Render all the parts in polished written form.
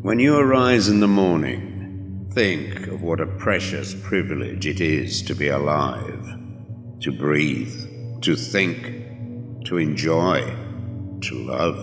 When you arise in the morning, think of what a precious privilege it is to be alive, to breathe, to think, to enjoy, to love.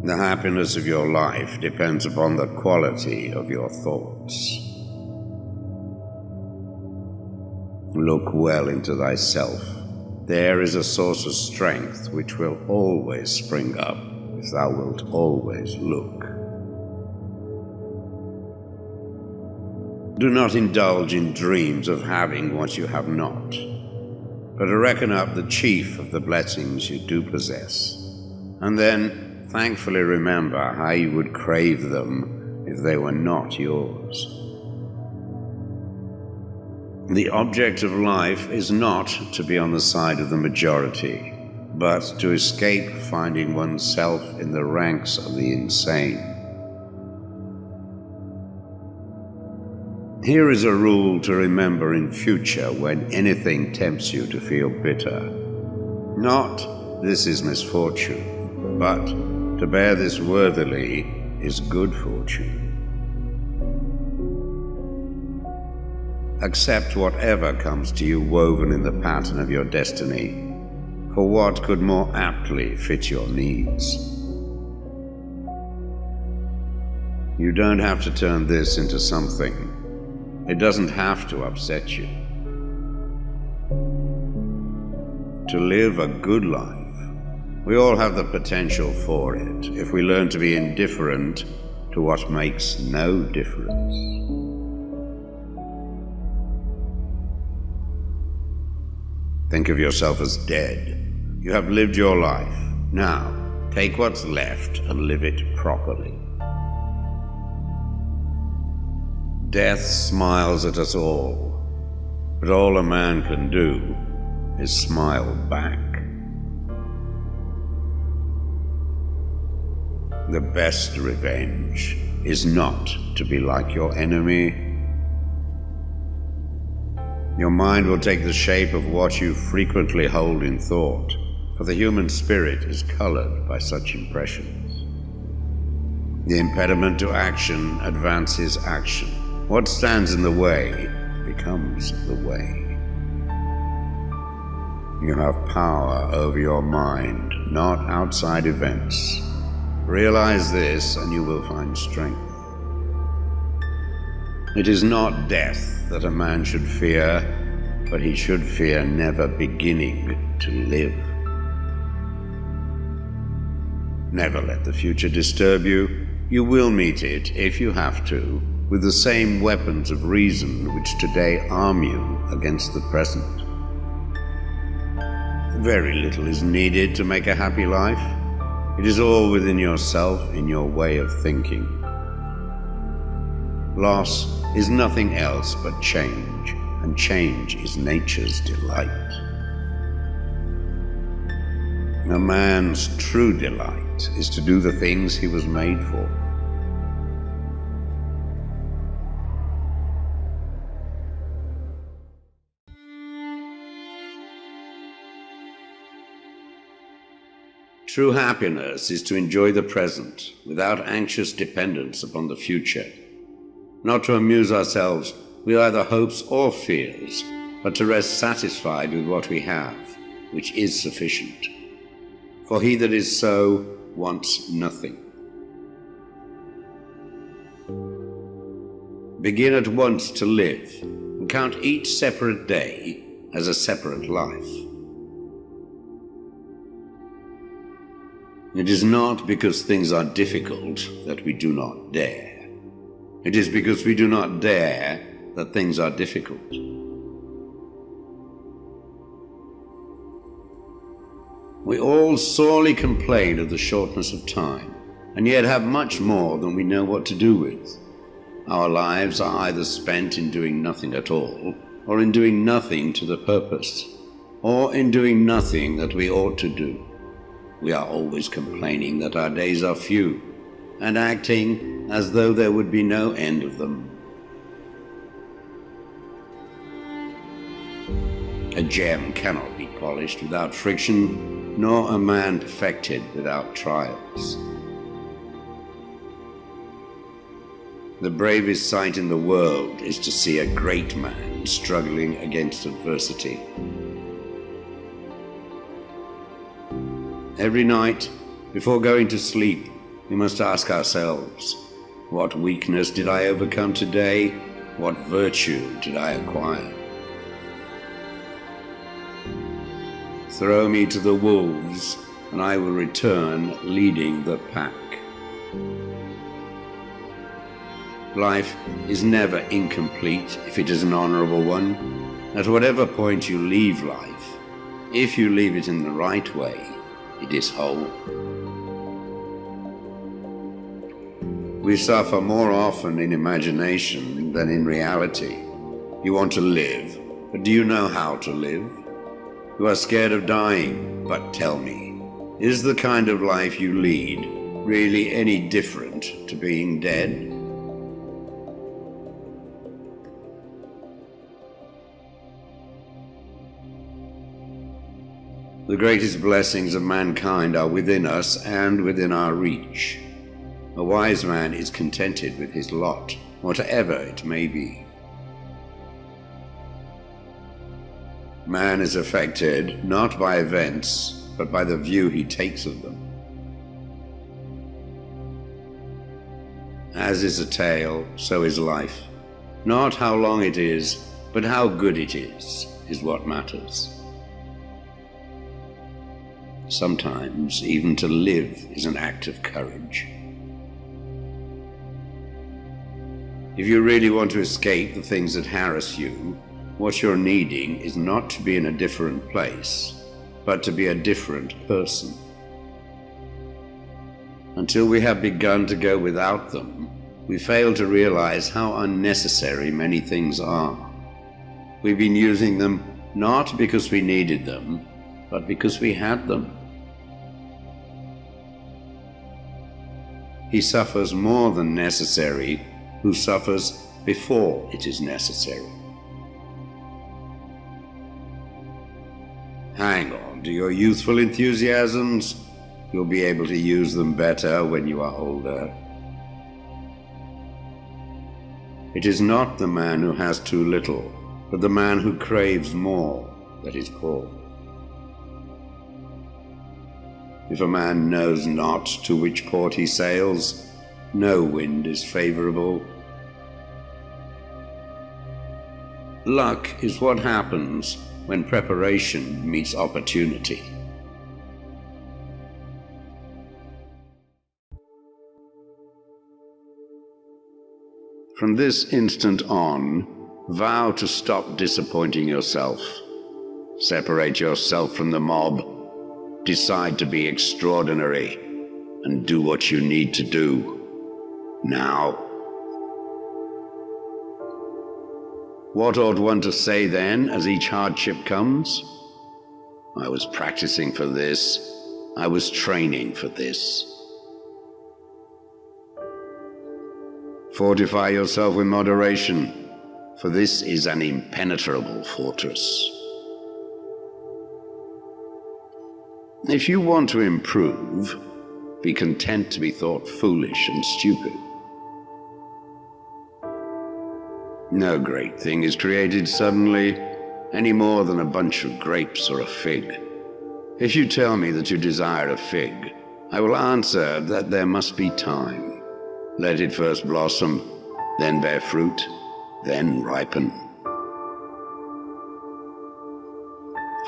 The happiness of your life depends upon the quality of your thoughts. Look well into thyself. There is a source of strength which will always spring up if thou wilt always look. Do not indulge in dreams of having what you have not, but reckon up the chief of the blessings you do possess, and then thankfully remember how you would crave them if they were not yours. The object of life is not to be on the side of the majority, but to escape finding oneself in the ranks of the insane. Here is a rule to remember in future when anything tempts you to feel bitter. Not, this is misfortune, but to bear this worthily is good fortune. Accept whatever comes to you woven in the pattern of your destiny, for what could more aptly fit your needs? You don't have to turn this into something. It doesn't have to upset you. To live a good life, we all have the potential for it if we learn to be indifferent to what makes no difference. Think of yourself as dead. You have lived your life. Now, take what's left and live it properly. Death smiles at us all, but all a man can do is smile back. The best revenge is not to be like your enemy. Your mind will take the shape of what you frequently hold in thought, for the human spirit is colored by such impressions. The impediment to action advances action. What stands in the way becomes the way. You have power over your mind, not outside events. Realize this and you will find strength. It is not death that a man should fear, but he should fear never beginning to live. Never let the future disturb you. You will meet it, if you have to, with the same weapons of reason which today arm you against the present. Very little is needed to make a happy life. It is all within yourself, in your way of thinking. Loss is nothing else but change, and change is nature's delight. A man's true delight is to do the things he was made for. True happiness is to enjoy the present without anxious dependence upon the future. Not to amuse ourselves with either hopes or fears, but to rest satisfied with what we have, which is sufficient. For he that is so wants nothing. Begin at once to live, and count each separate day as a separate life. It is not because things are difficult that we do not dare. It is because we do not dare that things are difficult. We all sorely complain of the shortness of time, and yet have much more than we know what to do with. Our lives are either spent in doing nothing at all, or in doing nothing to the purpose, or in doing nothing that we ought to do. We are always complaining that our days are few, and acting as though there would be no end of them. A gem cannot be polished without friction, nor a man perfected without trials. The bravest sight in the world is to see a great man struggling against adversity. Every night, before going to sleep, we must ask ourselves, what weakness did I overcome today? What virtue did I acquire? Throw me to the wolves, and I will return leading the pack. Life is never incomplete if it is an honorable one. At whatever point you leave life, if you leave it in the right way, it is whole. We suffer more often in imagination than in reality. You want to live, but do you know how to live? You are scared of dying, but tell me, is the kind of life you lead really any different to being dead? The greatest blessings of mankind are within us and within our reach. A wise man is contented with his lot, whatever it may be. Man is affected not by events, but by the view he takes of them. As is a tale, so is life. Not how long it is, but how good it is what matters. Sometimes, even to live is an act of courage. If you really want to escape the things that harass you, what you're needing is not to be in a different place, but to be a different person. Until we have begun to go without them, we fail to realize how unnecessary many things are. We've been using them not because we needed them, but because we had them. He suffers more than necessary who suffers before it is necessary. Hang on to your youthful enthusiasms. You'll be able to use them better when you are older. It is not the man who has too little, but the man who craves more that is poor. If a man knows not to which port he sails, no wind is favorable. Luck is what happens when preparation meets opportunity. From this instant on, vow to stop disappointing yourself. Separate yourself from the mob. Decide to be extraordinary and do what you need to do now. What ought one to say then as each hardship comes? I was practicing for this. I was training for this. Fortify yourself with moderation, for this is an impenetrable fortress. If you want to improve, be content to be thought foolish and stupid. No great thing is created suddenly, any more than a bunch of grapes or a fig. If you tell me that you desire a fig, I will answer that there must be time. Let it first blossom, then bear fruit, then ripen.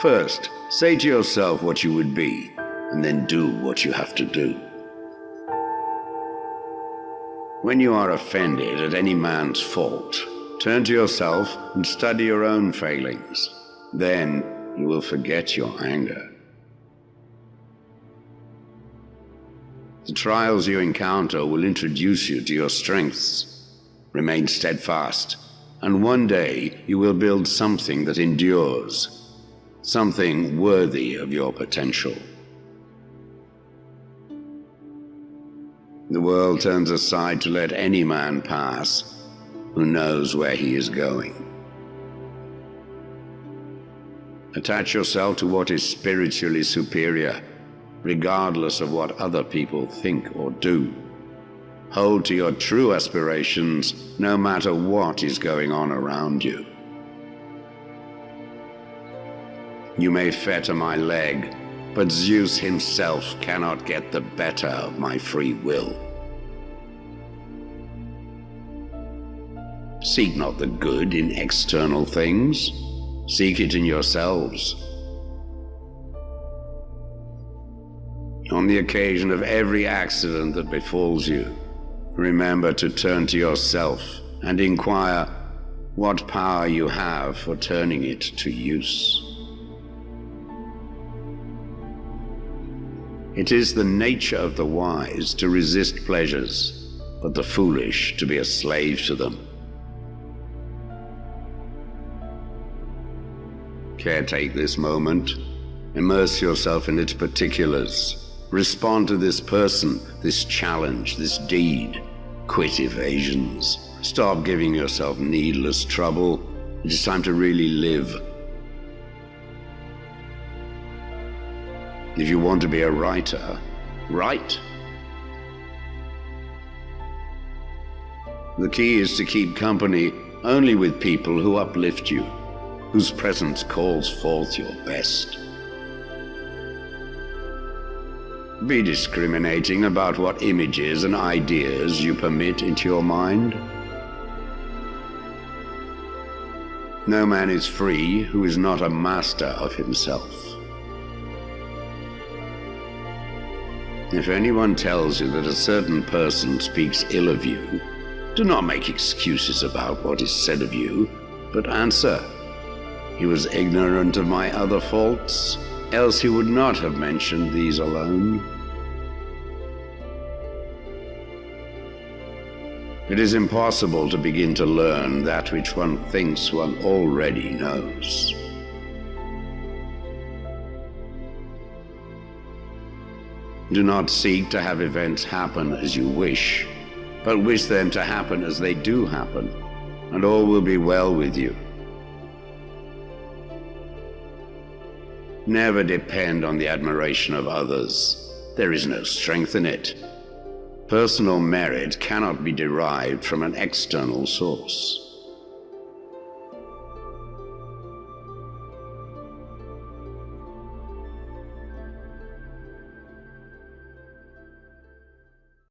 First, say to yourself what you would be, and then do what you have to do. When you are offended at any man's fault, turn to yourself and study your own failings. Then you will forget your anger. The trials you encounter will introduce you to your strengths. Remain steadfast, and one day you will build something that endures. Something worthy of your potential. The world turns aside to let any man pass who knows where he is going. Attach yourself to what is spiritually superior, regardless of what other people think or do. Hold to your true aspirations, no matter what is going on around you. You may fetter my leg, but Zeus himself cannot get the better of my free will. Seek not the good in external things, seek it in yourselves. On the occasion of every accident that befalls you, remember to turn to yourself and inquire what power you have for turning it to use. It is the nature of the wise to resist pleasures, but the foolish to be a slave to them. Caretake this moment, immerse yourself in its particulars, respond to this person, this challenge, this deed, quit evasions, stop giving yourself needless trouble. It is time to really live. If you want to be a writer, write. The key is to keep company only with people who uplift you, whose presence calls forth your best. Be discriminating about what images and ideas you permit into your mind. No man is free who is not a master of himself. If anyone tells you that a certain person speaks ill of you, do not make excuses about what is said of you, but answer, "He was ignorant of my other faults, else he would not have mentioned these alone." It is impossible to begin to learn that which one thinks one already knows. Do not seek to have events happen as you wish, but wish them to happen as they do happen, and all will be well with you. Never depend on the admiration of others. There is no strength in it. Personal merit cannot be derived from an external source.